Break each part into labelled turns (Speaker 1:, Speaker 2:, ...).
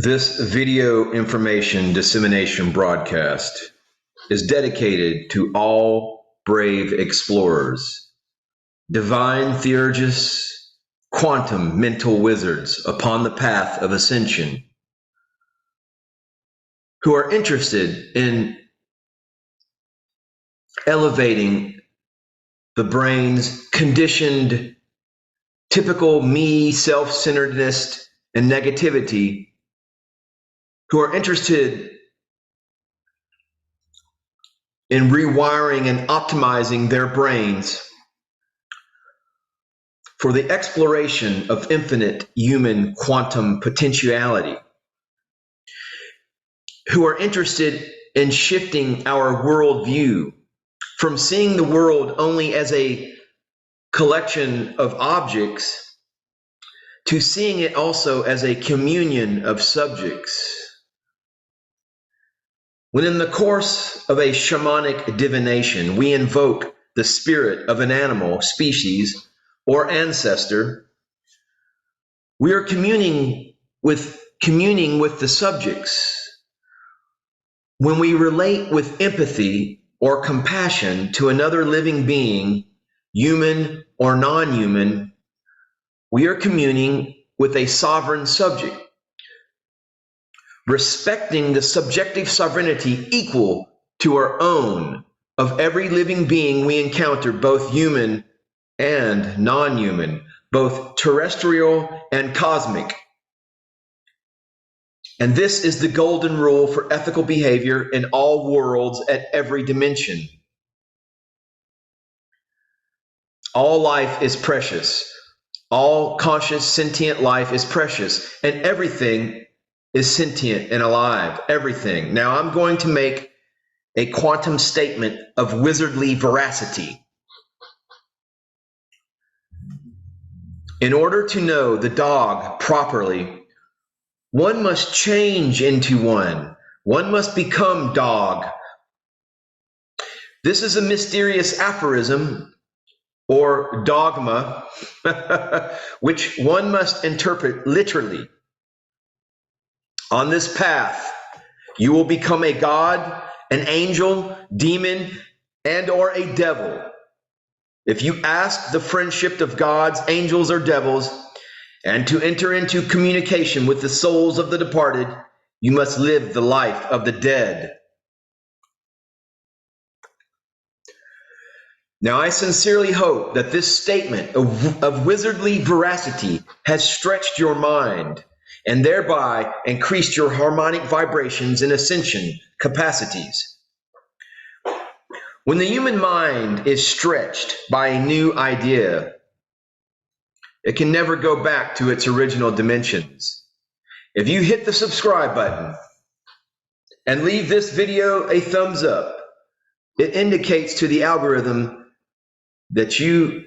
Speaker 1: This video information dissemination broadcast is dedicated to all brave explorers, divine theurgists, quantum mental wizards upon the path of ascension, who are interested in elevating the brain's conditioned, typical me, self-centeredness, and negativity, who are interested in rewiring and optimizing their brains for the exploration of infinite human quantum potentiality, who are interested in shifting our worldview from seeing the world only as a collection of objects to seeing it also as a communion of subjects. When in the course of a shamanic divination, we invoke the spirit of an animal, species, or ancestor, we are communing with the subjects. When we relate with empathy or compassion to another living being, human or non-human, we are communing with a sovereign subject, respecting the subjective sovereignty equal to our own of every living being we encounter, both human and non-human, both terrestrial and cosmic. And this is the golden rule for ethical behavior in all worlds at every dimension. All life is precious. All conscious, sentient life is precious, and everything is sentient and alive, everything. Now I'm going to make a quantum statement of wizardly veracity. In order to know the dog properly, one must change into one. One must become dog. This is a mysterious aphorism or dogma, which one must interpret literally. On this path, you will become a god, an angel, demon, and or a devil. If you ask the friendship of gods, angels, or devils, and to enter into communication with the souls of the departed, you must live the life of the dead. Now, I sincerely hope that this statement of wizardly veracity has stretched your mind and thereby increased your harmonic vibrations and ascension capacities. When the human mind is stretched by a new idea, it can never go back to its original dimensions. If you hit the subscribe button and leave this video a thumbs up, it indicates to the algorithm that you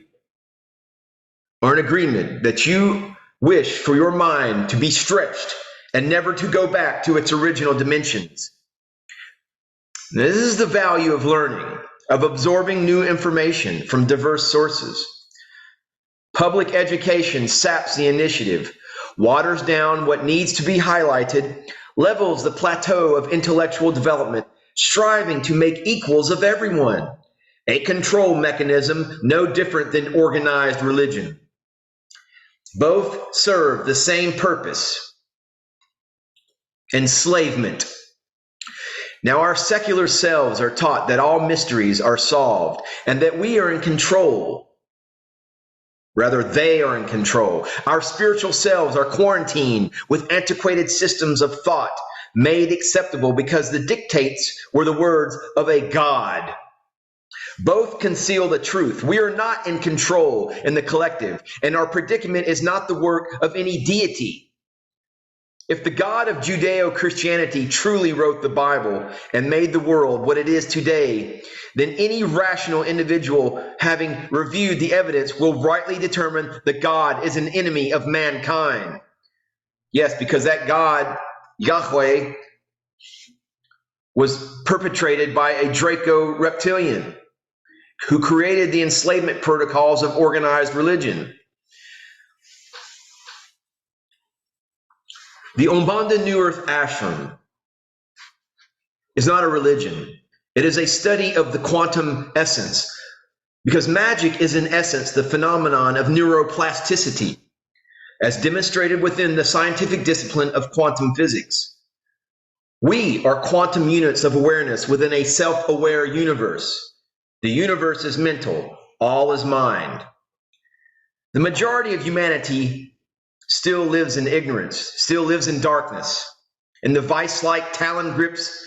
Speaker 1: are in agreement, that you wish for your mind to be stretched and never to go back to its original dimensions. Now, this is the value of learning, of absorbing new information from diverse sources. Public education saps the initiative, waters down what needs to be highlighted, levels the plateau of intellectual development, striving to make equals of everyone. A control mechanism no different than organized religion. Both serve the same purpose: enslavement. Now, our secular selves are taught that all mysteries are solved and that we are in control. Rather, they are in control. Our spiritual selves are quarantined with antiquated systems of thought made acceptable because the dictates were the words of a god. Both conceal the truth. We are not in control in the collective, and our predicament is not the work of any deity. If the God of Judeo-Christianity truly wrote the Bible and made the world what it is today, then any rational individual, having reviewed the evidence, will rightly determine that God is an enemy of mankind. Yes, because that God, Yahweh, was perpetrated by a Draco reptilian who created the enslavement protocols of organized religion. The Umbanda New Earth Ashram is not a religion. It is a study of the quantum essence, because magic is in essence the phenomenon of neuroplasticity, as demonstrated within the scientific discipline of quantum physics. We are quantum units of awareness within a self-aware universe. The universe is mental, all is mind. The majority of humanity still lives in ignorance, still lives in darkness, in the vice-like talon grips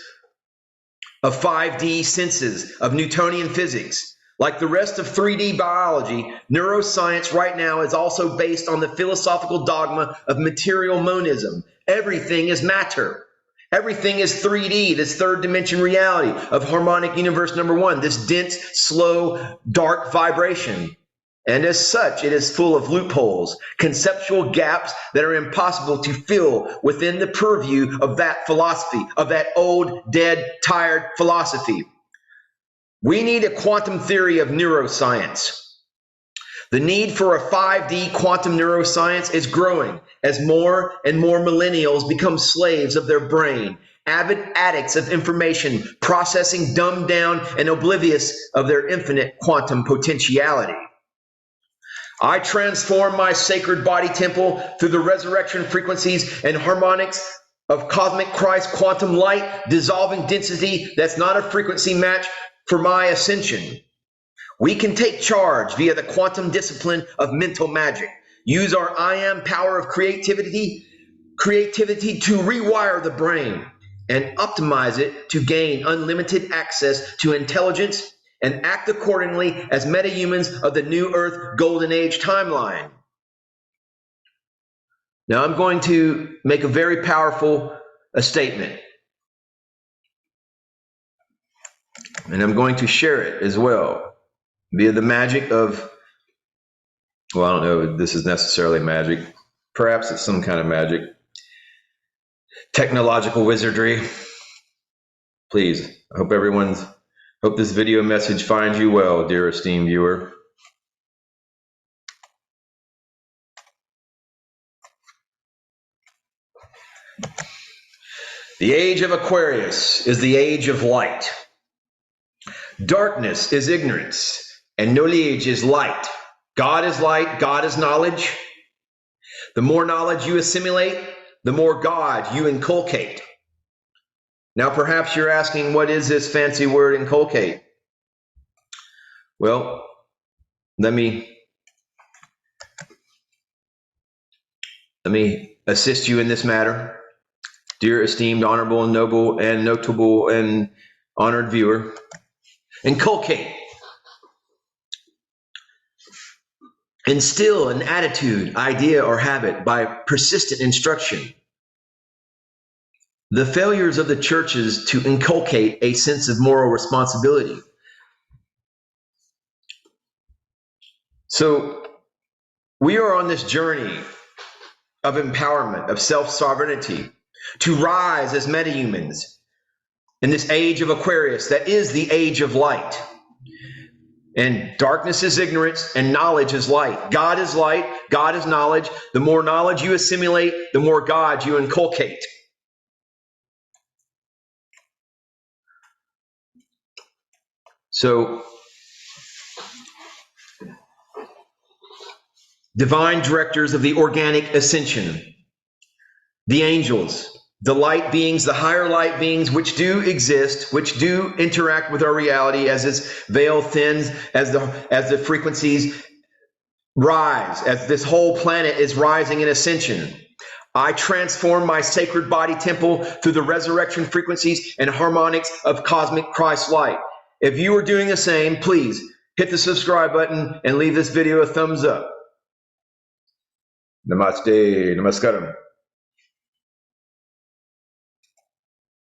Speaker 1: of 5D senses of Newtonian physics. Like the rest of 3D biology, neuroscience right now is also based on the philosophical dogma of material monism. Everything is matter. Everything is 3D, this third dimension reality of harmonic universe number one, this dense, slow, dark vibration. And as such, it is full of loopholes, conceptual gaps that are impossible to fill within the purview of that philosophy, of that old, dead, tired philosophy. We need a quantum theory of neuroscience. The need for a 5D quantum neuroscience is growing as more and more millennials become slaves of their brain, avid addicts of information, processing, dumbed down, and oblivious of their infinite quantum potentiality. I transform my sacred body temple through the resurrection frequencies and harmonics of cosmic Christ quantum light, dissolving density that's not a frequency match for my ascension. We can take charge via the quantum discipline of mental magic. Use our I am power of creativity to rewire the brain and optimize it to gain unlimited access to intelligence and act accordingly as metahumans of the New Earth Golden Age timeline. Now I'm going to make a very powerful statement. And I'm going to share it as well via the magic of, well, I don't know if this is necessarily magic. Perhaps it's some kind of magic. Technological wizardry. Please, I hope this video message finds you well, dear esteemed viewer. The age of Aquarius is the age of light. Darkness is ignorance, and knowledge is light. God is light, God is knowledge. The more knowledge you assimilate, the more God you inculcate. Now perhaps you're asking, what is this fancy word inculcate? Well, let me assist you in this matter, dear esteemed, honorable, and noble, and notable, and honored viewer. Inculcate. Instill an attitude, idea, or habit by persistent instruction. The failures of the churches to inculcate a sense of moral responsibility. So we are on this journey of empowerment, of self-sovereignty, to rise as metahumans in this age of Aquarius that is the age of light. And darkness is ignorance, and knowledge is light. God is light, God is knowledge. The more knowledge you assimilate, the more God you inculcate. So, divine directors of the organic ascension, the angels, the light beings, the higher light beings, which do exist, which do interact with our reality as this veil thins, as the frequencies rise, as this whole planet is rising in ascension. I transform my sacred body temple through the resurrection frequencies and harmonics of cosmic Christ light. If you are doing the same, please hit the subscribe button and leave this video a thumbs up. Namaste, namaskaram.